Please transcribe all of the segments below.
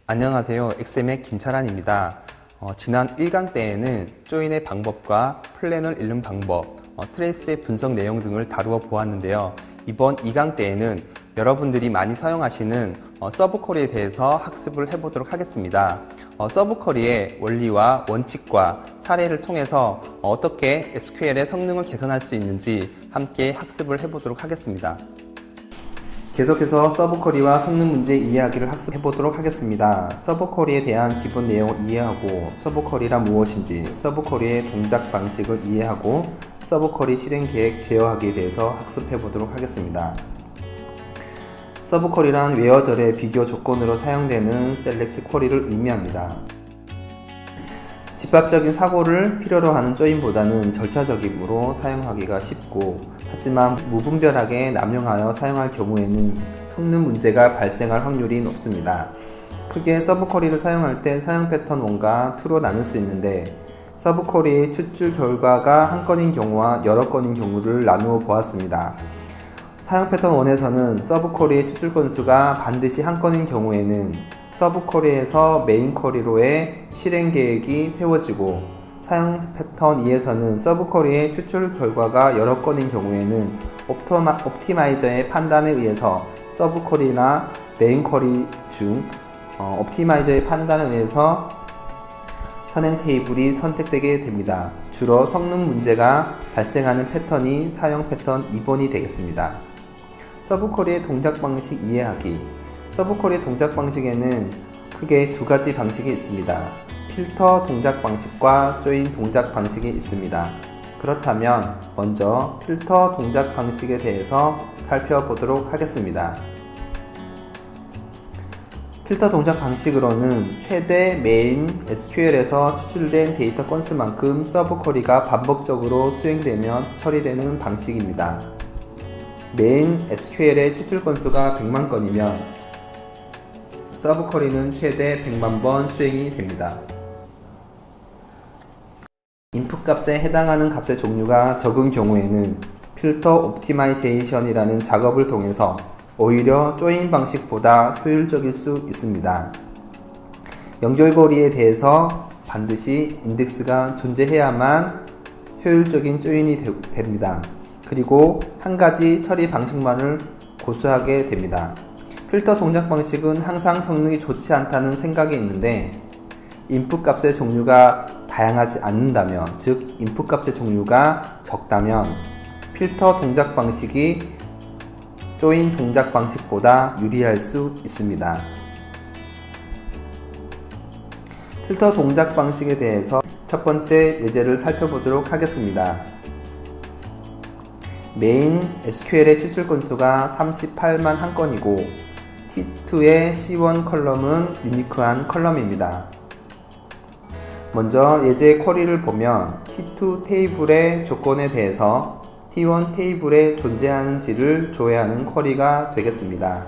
안녕하세요. 엑셈의 김철환입니다. 지난 1강 때에는 조인의 방법과 플랜을 읽는 방법, 트레이스의 분석 내용 등을 다루어 보았는데요. 이번 2강 때에는 여러분들이 많이 사용하시는 서브쿼리에 대해서 학습을 해보도록 하겠습니다. 서브쿼리의 원리와 원칙과 사례를 통해서 어떻게 SQL의 성능을 개선할 수 있는지 함께 학습을 해보도록 하겠습니다. 계속해서 서브쿼리와 성능 문제 이해하기를 학습해 보도록 하겠습니다. 서브쿼리에 대한 기본 내용을 이해하고, 서브쿼리란 무엇인지, 서브쿼리의 동작 방식을 이해하고, 서브쿼리 실행 계획 제어하기에 대해서 학습해 보도록 하겠습니다. 서브쿼리란 웨어절의 비교 조건으로 사용되는 셀렉트 쿼리를 의미합니다. 집합적인 사고를 필요로 하는 조인보다는 절차적이므로 사용하기가 쉽고, 하지만 무분별하게 남용하여 사용할 경우에는 성능 문제가 발생할 확률이 높습니다. 크게 서브쿼리를 사용할 때 사용 패턴 1과 2로 나눌 수 있는데, 서브쿼리의 추출 결과가 한 건인 경우와 여러 건인 경우를 나누어 보았습니다. 사용 패턴 1에서는 서브쿼리의 추출 건수가 반드시 한 건인 경우에는 서브쿼리에서 메인 쿼리로의 실행 계획이 세워지고, 사용 패턴 2에서는 서브쿼리의 추출 결과가 여러 건인 경우에는 옵티마이저의 판단에 의해서 서브쿼리나 메인 쿼리 중 옵티마이저의 판단에 의해서 선행 테이블이 선택되게 됩니다. 주로 성능 문제가 발생하는 패턴이 사용 패턴 2번이 되겠습니다. 서브쿼리의 동작 방식 이해하기. 서브쿼리의 동작 방식에는 크게 두 가지 방식이 있습니다. 필터 동작 방식과 조인 동작 방식이 있습니다. 그렇다면 먼저 필터 동작 방식에 대해서 살펴보도록 하겠습니다. 필터 동작 방식으로는 최대 메인 SQL에서 추출된 데이터 건수만큼 서브쿼리가 반복적으로 수행되면 처리되는 방식입니다. 메인 SQL의 추출 건수가 100만 건이면 서브쿼리는 최대 100만 번 수행이 됩니다. 인풋 값에 해당하는 값의 종류가 적은 경우에는 필터 옵티마이제이션이라는 작업을 통해서 오히려 조인 방식보다 효율적일 수 있습니다. 연결고리에 대해서 반드시 인덱스가 존재해야만 효율적인 조인이 됩니다. 그리고 한 가지 처리 방식만을 고수하게 됩니다. 필터 동작 방식은 항상 성능이 좋지 않다는 생각이 있는데, 인풋 값의 종류가 다양하지 않는다면, 즉 인풋 값의 종류가 적다면 필터 동작 방식이 조인 동작 방식보다 유리할 수 있습니다. 필터 동작 방식에 대해서 첫 번째 예제를 살펴보도록 하겠습니다. 메인 SQL의 추출 건수가 38만 한 건이고 T2의 C1 컬럼은 유니크한 컬럼입니다. 먼저 예제 쿼리를 보면 T2 테이블의 조건에 대해서 T1 테이블에 존재하는지를 조회하는 쿼리가 되겠습니다.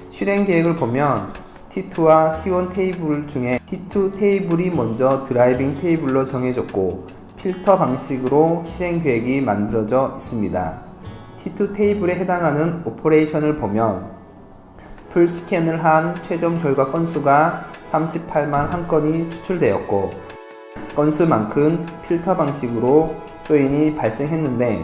실행 계획을 보면 T2와 T1 테이블 중에 T2 테이블이 먼저 드라이빙 테이블로 정해졌고 필터 방식으로 실행 계획이 만들어져 있습니다. T2 테이블에 해당하는 오퍼레이션을 보면 풀 스캔을 한 최종 결과 건수가 38만 한 건이 추출되었고, 건수만큼 필터 방식으로 조인이 발생했는데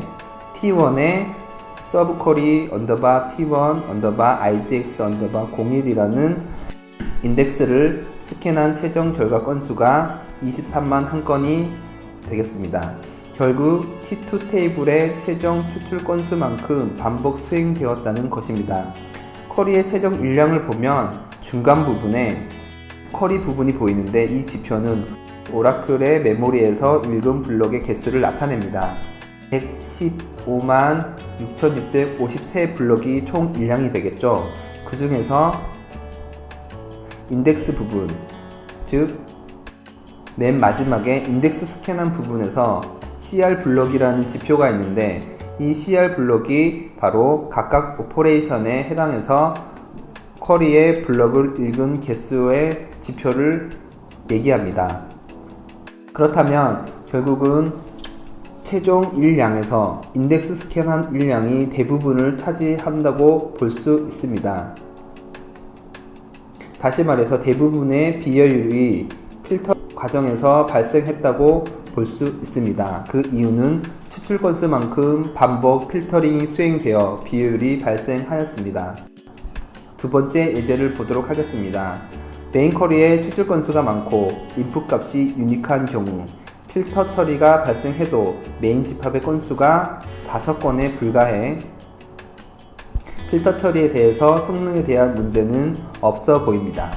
T1에 서브쿼리 언더바 T1 언더바 IDX 언더바 01이라는 인덱스를 스캔한 최종 결과 건수가 23만 한 건이 되겠습니다. 결국 T2 테이블의 최종 추출 건수만큼 반복 수행되었다는 것입니다. 쿼리의 최종 일량을 보면 중간 부분에 쿼리 부분이 보이는데, 이 지표는 오라클의 메모리에서 읽은 블록의 개수를 나타냅니다. 115만 6653 블록이 총 일량이 되겠죠. 그 중에서 인덱스 부분, 즉 맨 마지막에 인덱스 스캔한 부분에서 CR 블록이라는 지표가 있는데, 이 CR 블록이 바로 각각 오퍼레이션에 해당해서 쿼리의 블록을 읽은 개수의 지표를 얘기합니다. 그렇다면 결국은 최종 일량에서 인덱스 스캔한 일량이 대부분을 차지한다고 볼 수 있습니다. 다시 말해서 대부분의 비여율이 필터 과정에서 발생했다고 볼 수 있습니다. 그 이유는 추출 건수만큼 반복 필터링이 수행되어 비여율이 발생하였습니다. 두 번째 예제를 보도록 하겠습니다. 메인 쿼리에 추출 건수가 많고 인풋 값이 유니크한 경우 필터 처리가 발생해도 메인 집합의 건수가 5건에 불과해 필터 처리에 대해서 성능에 대한 문제는 없어 보입니다.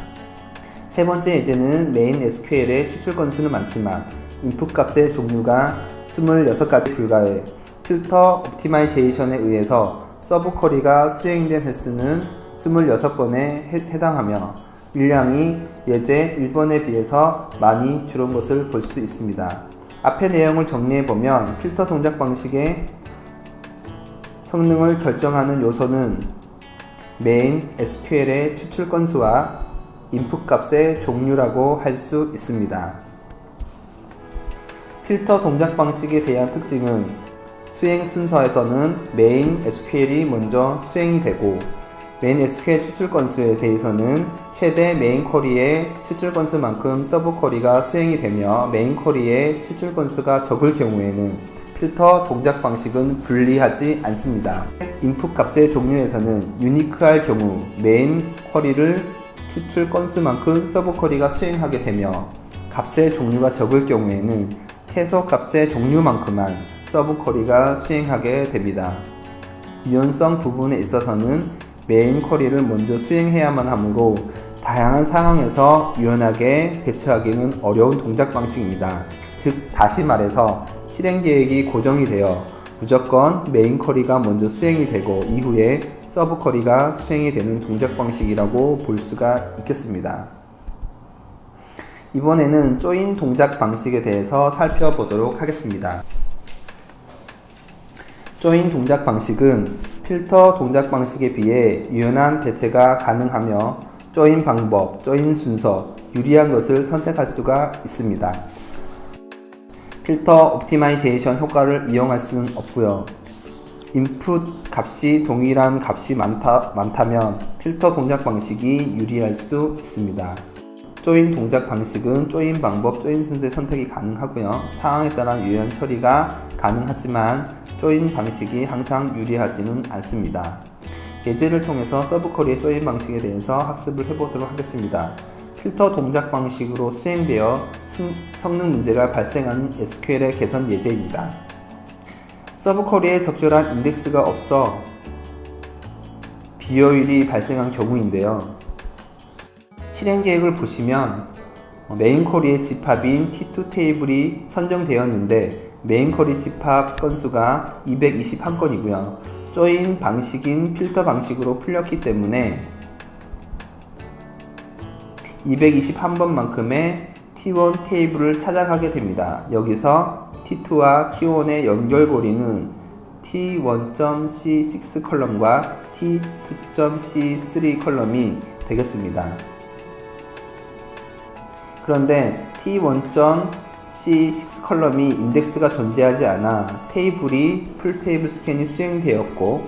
세 번째 예제는 메인 SQL의 추출 건수는 많지만 인풋 값의 종류가 26가지 불과해 필터 옵티마이제이션에 의해서 서브 쿼리가 수행된 횟수는 26번에 해당하며 일량이 예제 1번에 비해서 많이 줄은 것을 볼 수 있습니다. 앞의 내용을 정리해보면 필터 동작 방식의 성능을 결정하는 요소는 메인 SQL의 추출 건수와 인풋 값의 종류라고 할 수 있습니다. 필터 동작 방식에 대한 특징은 수행 순서에서는 메인 SQL이 먼저 수행이 되고 메인 SQL 추출 건수에 대해서는 최대 메인 쿼리의 추출 건수만큼 서브 쿼리가 수행이 되며 메인 쿼리의 추출 건수가 적을 경우에는 필터 동작 방식은 분리하지 않습니다. 인풋 값의 종류에서는 유니크할 경우 메인 쿼리를 추출 건수만큼 서브 쿼리가 수행하게 되며 값의 종류가 적을 경우에는 최소 값의 종류만큼만 서브 쿼리가 수행하게 됩니다. 유연성 부분에 있어서는 메인 쿼리를 먼저 수행해야만 하므로 다양한 상황에서 유연하게 대처하기는 어려운 동작 방식입니다. 즉 다시 말해서 실행 계획이 고정이 되어 무조건 메인 쿼리가 먼저 수행이 되고 이후에 서브 쿼리가 수행이 되는 동작 방식이라고 볼 수가 있겠습니다. 이번에는 조인 동작 방식에 대해서 살펴보도록 하겠습니다. 조인 동작 방식은 필터 동작 방식에 비해 유연한 대체가 가능하며 조인 방법, 조인 순서, 유리한 것을 선택할 수가 있습니다. 필터 옵티마이제이션 효과를 이용할 수는 없고요. 인풋 값이 동일한 값이 많다면 필터 동작 방식이 유리할 수 있습니다. 조인 동작 방식은 조인 방법, 조인 순서의 선택이 가능하고요. 상황에 따라 유연 처리가 가능하지만 조인 방식이 항상 유리하지는 않습니다. 예제를 통해서 서브 쿼리의 조인 방식에 대해서 학습을 해보도록 하겠습니다. 필터 동작 방식으로 수행되어 성능 문제가 발생하는 SQL의 개선 예제입니다. 서브 쿼리에 적절한 인덱스가 없어 비효율이 발생한 경우인데요. 실행 계획을 보시면 메인 쿼리의 집합인 T2 테이블이 선정되었는데 메인 쿼리 집합 건수가 221건이고요. 조인 방식인 필터 방식으로 풀렸기 때문에 221번만큼의 T1 테이블을 찾아가게 됩니다. 여기서 T2와 T1의 연결고리는 T1.C6 컬럼과 T2.C3 컬럼이 되겠습니다. 그런데 T1.C6 컬럼이 인덱스가 존재하지 않아 테이블이 풀 테이블 스캔이 수행되었고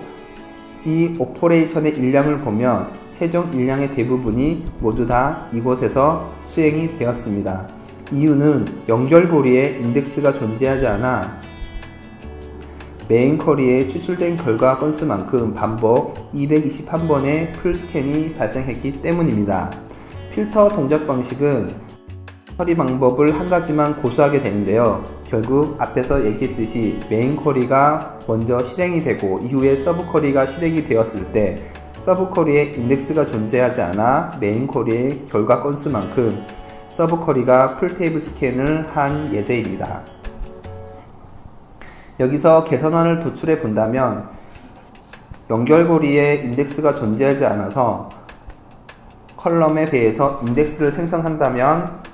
이 오퍼레이션의 일량을 보면 최종 일량의 대부분이 모두 다 이곳에서 수행이 되었습니다. 이유는 연결고리에 인덱스가 존재하지 않아 메인 쿼리에 추출된 결과 건수만큼 반복 221번의 풀 스캔이 발생했기 때문입니다. 필터 동작 방식은 처리 방법을 한 가지만 고수하게 되는데요. 결국 앞에서 얘기했듯이 메인 쿼리가 먼저 실행이 되고 이후에 서브 쿼리가 실행이 되었을 때 서브 쿼리에 인덱스가 존재하지 않아 메인 쿼리의 결과 건수만큼 서브 쿼리가 풀 테이블 스캔을 한 예제입니다. 여기서 개선안을 도출해 본다면 연결고리에 인덱스가 존재하지 않아서 컬럼에 대해서 인덱스를 생성한다면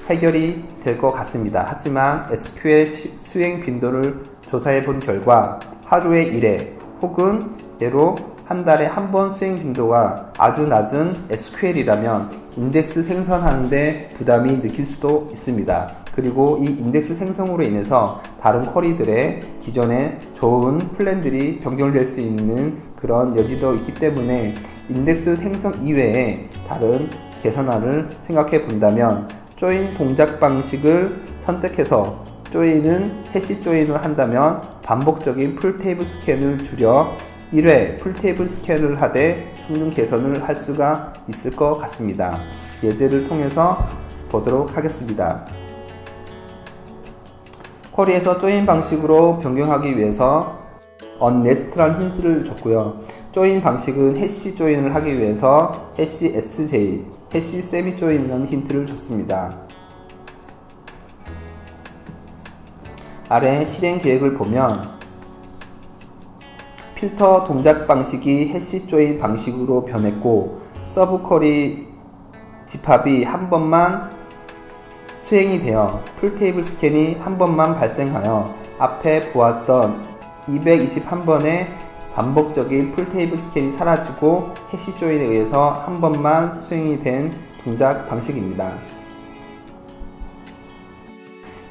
해결이 될 것 같습니다. 하지만 SQL 수행 빈도를 조사해 본 결과 하루에 1회 혹은 예로 한 달에 한 번 수행 빈도가 아주 낮은 SQL이라면 인덱스 생성하는데 부담이 느낄 수도 있습니다. 그리고 이 인덱스 생성으로 인해서 다른 쿼리들의 기존에 좋은 플랜들이 변경될 수 있는 그런 여지도 있기 때문에 인덱스 생성 이외에 다른 개선안을 생각해 본다면 조인 동작 방식을 선택해서 조인은 해시 조인을 한다면 반복적인 풀테이블 스캔을 줄여 1회 풀테이블 스캔을 하되 성능 개선을 할 수가 있을 것 같습니다. 예제를 통해서 보도록 하겠습니다. 쿼리에서 조인 방식으로 변경하기 위해서 onNest라는 힌트를 줬고요. 조인 방식은 해시 조인을 하기 위해서 해시 SJ, 해시 세미 조인이라는 힌트를 줬습니다. 아래 실행 계획을 보면 필터 동작 방식이 해시 조인 방식으로 변했고 서브 쿼리 집합이 한 번만 수행이 되어 풀테이블 스캔이 한 번만 발생하여 앞에 보았던 221번의 반복적인 풀테이블 스캔이 사라지고 해시 조인에 의해서 한 번만 수행이 된 동작 방식입니다.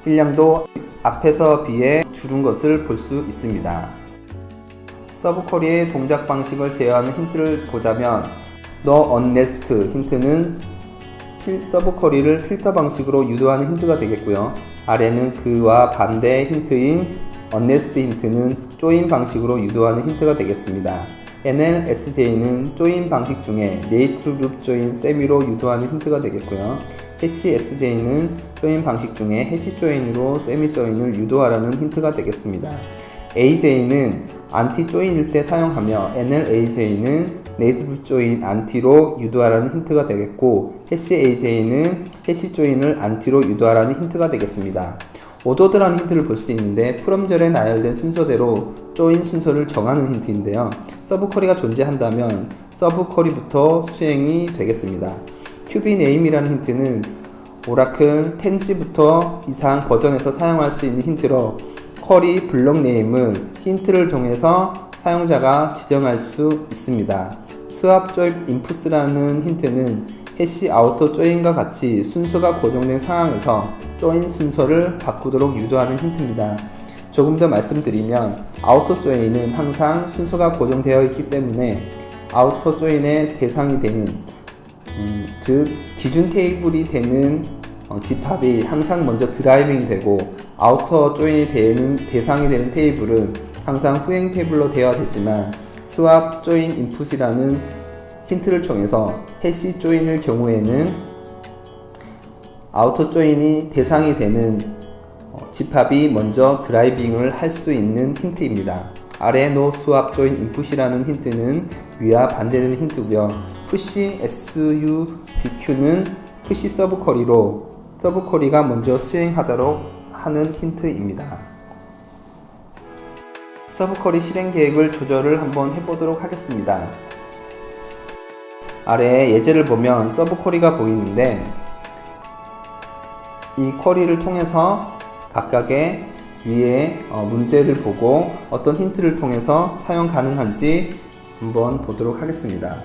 일량도 앞에서 비해 줄은 것을 볼 수 있습니다. 서브 쿼리의 동작 방식을 제어하는 힌트를 보자면 No onNest 힌트는 서브 쿼리를 필터 방식으로 유도하는 힌트가 되겠고요. 아래는 그와 반대의 힌트인 onNest 힌트는 조인 방식으로 유도하는 힌트가 되겠습니다. NLSJ는 조인 방식 중에 네이티브 룹 조인 세미로 유도하는 힌트가 되겠고요. 해시 SJ는 조인 방식 중에 해시 조인으로 세미 조인을 유도하라는 힌트가 되겠습니다. AJ는 안티 조인일 때 사용하며 NLAJ는 네이티브 조인 안티로 유도하라는 힌트가 되겠고 해시 AJ는 해시 조인을 안티로 유도하라는 힌트가 되겠습니다. 오더드라는 힌트를 볼 수 있는데 프롬절에 나열된 순서대로 조인 순서를 정하는 힌트인데요. 서브 쿼리가 존재한다면 서브 쿼리부터 수행이 되겠습니다. 큐비네임이라는 힌트는 오라클 10G부터 이상 버전에서 사용할 수 있는 힌트로 쿼리 블록 네임을 힌트를 통해서 사용자가 지정할 수 있습니다. 스왑 조인 인풋스라는 힌트는 해시 아우터 조인과 같이 순서가 고정된 상황에서 조인 순서를 바꾸도록 유도하는 힌트입니다. 조금 더 말씀드리면 아우터 조인은 항상 순서가 고정되어 있기 때문에 아우터 조인의 대상이 되는 즉 기준 테이블이 되는 집합이 항상 먼저 드라이빙이 되고 아우터 조인이 되는 대상이 되는 테이블은 항상 후행 테이블로 되어야 되지만 스왑 조인 인풋이라는 힌트를 통해서 해시 조인의 경우에는 아우터 조인이 대상이 되는 집합이 먼저 드라이빙을 할 수 있는 힌트입니다. 아래 no swap join input이라는 힌트는 위와 반대되는 힌트고요. push SUBQ는 push 서브 쿼리로 서브 쿼리가 먼저 수행하도록 하는 힌트입니다. 서브 쿼리 실행 계획을 조절을 한번 해보도록 하겠습니다. 아래 예제를 보면 서브 쿼리가 보이는데 이 쿼리를 통해서 각각의 위에 문제를 보고 어떤 힌트를 통해서 사용 가능한지 한번 보도록 하겠습니다.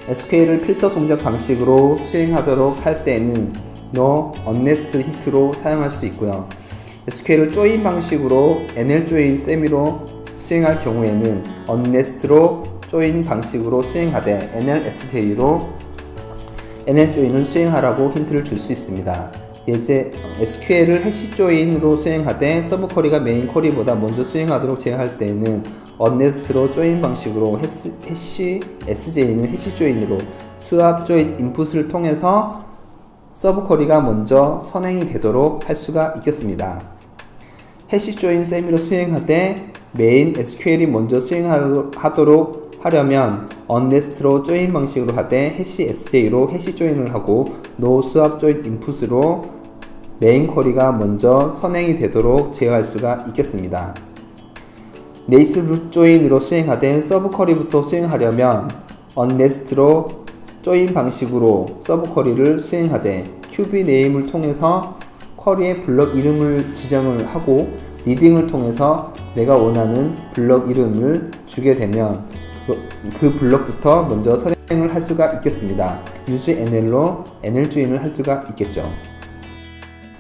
SQL을 필터 동작 방식으로 수행하도록 할 때에는 No onNest 힌트로 사용할 수 있고요. SQL을 조인 방식으로 NL조인 세미로 수행할 경우에는 onNest로 조인 방식으로 수행하되 NLSJ로 NL조인을 수행하라고 힌트를 줄 수 있습니다. 예제 SQL을 해시 조인으로 수행하되 서브 쿼리가 메인 쿼리보다 먼저 수행하도록 제어할 때에는 onNest로 조인 방식으로 해시 SJ는 해시 조인으로 스왑 조인 인풋을 통해서 서브 쿼리가 먼저 선행이 되도록 할 수가 있겠습니다. 해시 조인 세미로 수행하되 메인 SQL이 먼저 수행하도록 하려면 onNest로 조인 방식으로 하되 해시 SJ로 해시 조인을 하고 no swap join input으로 메인 쿼리가 먼저 선행이 되도록 제어할 수가 있겠습니다. 네이스 룻 조인으로 수행하되 서브 쿼리부터 수행하려면 onNest로 조인 방식으로 서브 쿼리를 수행하되 QB 네임을 통해서 쿼리의 블럭 이름을 지정을 하고 리딩을 통해서 내가 원하는 블럭 이름을 주게 되면 그 블럭부터 먼저 선행을 할 수가 있겠습니다. use NL로 NL 조인을 할 수가 있겠죠.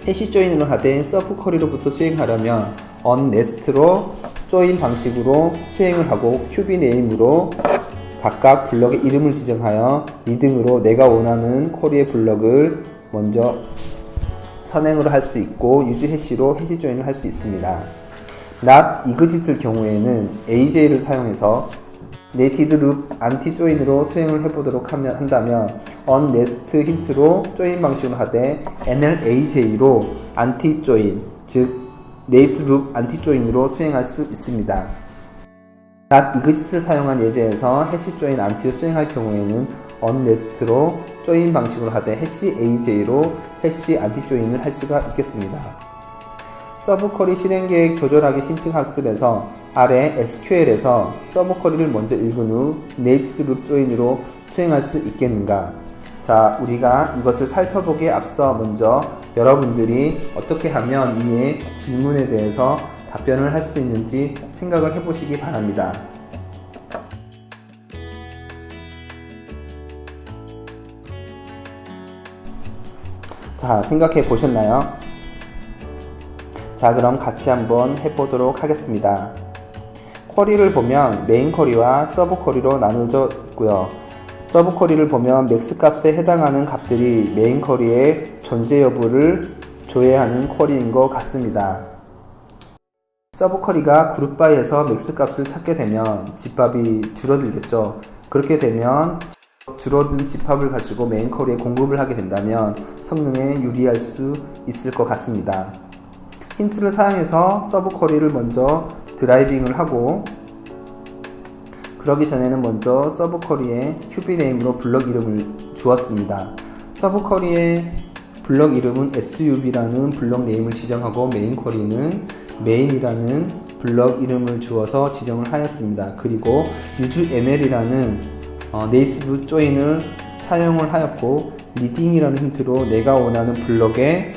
해시 조인으로 하되 서브 쿼리로부터 수행하려면 on nest로 조인 방식으로 수행을 하고 큐비 네임으로 각각 블럭의 이름을 지정하여 리딩으로 내가 원하는 쿼리의 블럭을 먼저 선행으로 할 수 있고 use 해시로 해시 조인을 할 수 있습니다. not exit일 경우에는 AJ를 사용해서 네티드 룹 안티 조인으로 수행을 해보도록 한다면 on nest 힌트로 조인 방식으로 하되 NLAJ로 안티 조인, 즉 네이트 룹 안티 조인으로 수행할 수 있습니다. not exit을 사용한 예제에서 해시 조인 안티로 수행할 경우에는 on nest로 조인 방식으로 하되 해시 AJ로 해시 안티 조인을 할 수가 있겠습니다. 서브 쿼리 실행 계획 조절하기 심층 학습에서 아래 SQL에서 서브 쿼리를 먼저 읽은 후 네이티드 룹 조인으로 수행할 수 있겠는가? 자, 우리가 이것을 살펴보기에 앞서 먼저 여러분들이 어떻게 하면 위의 질문에 대해서 답변을 할 수 있는지 생각을 해보시기 바랍니다. 자, 생각해 보셨나요? 자, 그럼 같이 한번 해보도록 하겠습니다. 쿼리를 보면 메인 쿼리와 서브 쿼리로 나누어져 있고요. 서브 쿼리를 보면 맥스 값에 해당하는 값들이 메인 쿼리의 존재 여부를 조회하는 쿼리인 것 같습니다. 서브 쿼리가 그룹 바이에서 맥스 값을 찾게 되면 집합이 줄어들겠죠. 그렇게 되면 줄어든 집합을 가지고 메인 쿼리에 공급을 하게 된다면 성능에 유리할 수 있을 것 같습니다. 힌트를 사용해서 서브 쿼리를 먼저 드라이빙을 하고 그러기 전에는 먼저 서브 쿼리에 큐비 네임으로 블럭 이름을 주었습니다. 서브 쿼리의 블럭 이름은 SUB라는 블럭 네임을 지정하고 메인 쿼리는 메인이라는 블럭 이름을 주어서 지정을 하였습니다. 그리고 use NL이라는 네이티브 조인을 사용을 하였고 리딩이라는 힌트로 내가 원하는 블럭에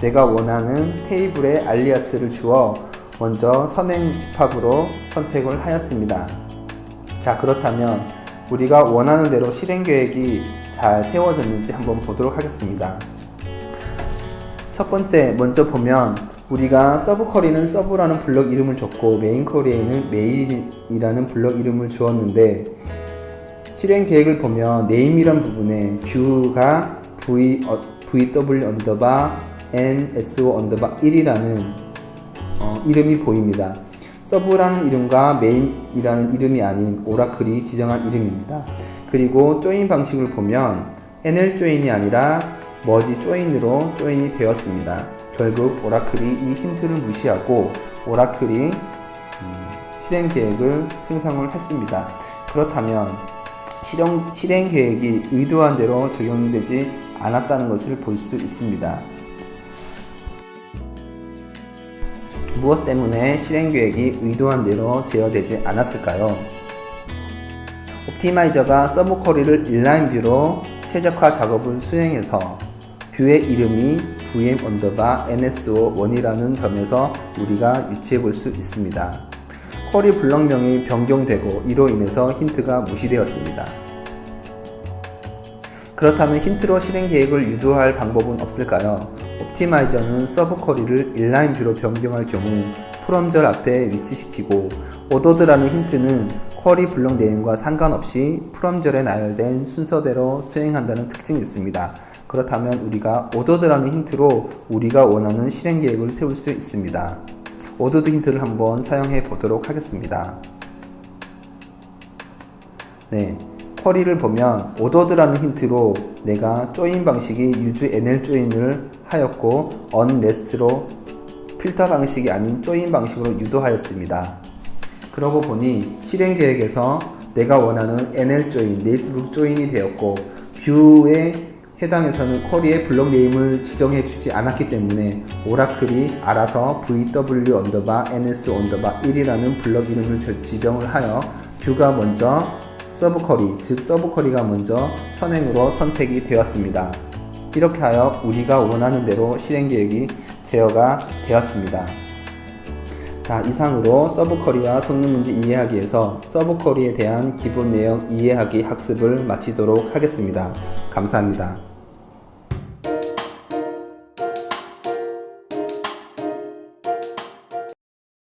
내가 원하는 테이블에 알리아스를 주어 먼저 선행 집합으로 선택을 하였습니다. 자, 그렇다면 우리가 원하는 대로 실행 계획이 잘 세워졌는지 한번 보도록 하겠습니다. 첫 번째 먼저 보면 우리가 서브 쿼리는 서브라는 블럭 이름을 줬고 메인 쿼리에는 메인이라는 블럭 이름을 주었는데 실행 계획을 보면 네임이란 부분에 뷰가 VW 언더바 NSO 언더바 1이라는 이름이 보입니다. 서브라는 이름과 메인이라는 이름이 아닌 오라클이 지정한 이름입니다. 그리고 조인 방식을 보면 NL 조인이 아니라 머지 조인으로 조인이 되었습니다. 결국 오라클이 이 힌트를 무시하고 오라클이 실행 계획을 생성을 했습니다. 그렇다면 실행 계획이 의도한 대로 적용되지 않았다는 것을 볼 수 있습니다. 무엇 때문에 실행 계획이 의도한 대로 제어되지 않았을까요? 옵티마이저가 서브 쿼리를 인라인 뷰로 최적화 작업을 수행해서 뷰의 이름이 VM 언더바 NSO 1이라는 점에서 우리가 유추해 볼 수 있습니다. 쿼리 블럭명이 변경되고 이로 인해서 힌트가 무시되었습니다. 그렇다면 힌트로 실행 계획을 유도할 방법은 없을까요? 옵티마이저는 서브 쿼리를 인라인 뷰로 변경할 경우 프롬절 앞에 위치시키고 오더드라는 힌트는 쿼리 블럭 네임과 상관없이 프롬절에 나열된 순서대로 수행한다는 특징이 있습니다. 그렇다면 우리가 오더드라는 힌트로 우리가 원하는 실행 계획을 세울 수 있습니다. 오더드 힌트를 한번 사용해 보도록 하겠습니다. 네, 쿼리를 보면 오더드라는 힌트로 내가 조인 방식이 use NL 조인을 하였고 on nest로 필터 방식이 아닌 조인 방식으로 유도하였습니다. 그러고 보니 실행 계획에서 내가 원하는 NL 조인, 네이티브 조인이 되었고 뷰에 해당해서는 쿼리의 블럭 네임을 지정해 주지 않았기 때문에 오라클이 알아서 VW 언더바 NS 언더바 1이라는 블럭 이름을 지정을 하여 뷰가 먼저 서브 쿼리, 즉 서브 쿼리가 먼저 선행으로 선택이 되었습니다. 이렇게 하여 우리가 원하는 대로 실행 계획이 제어가 되었습니다. 자, 이상으로 서브쿼리와 성능 문제 이해하기에서 서브쿼리에 대한 기본 내용 이해하기 학습을 마치도록 하겠습니다. 감사합니다.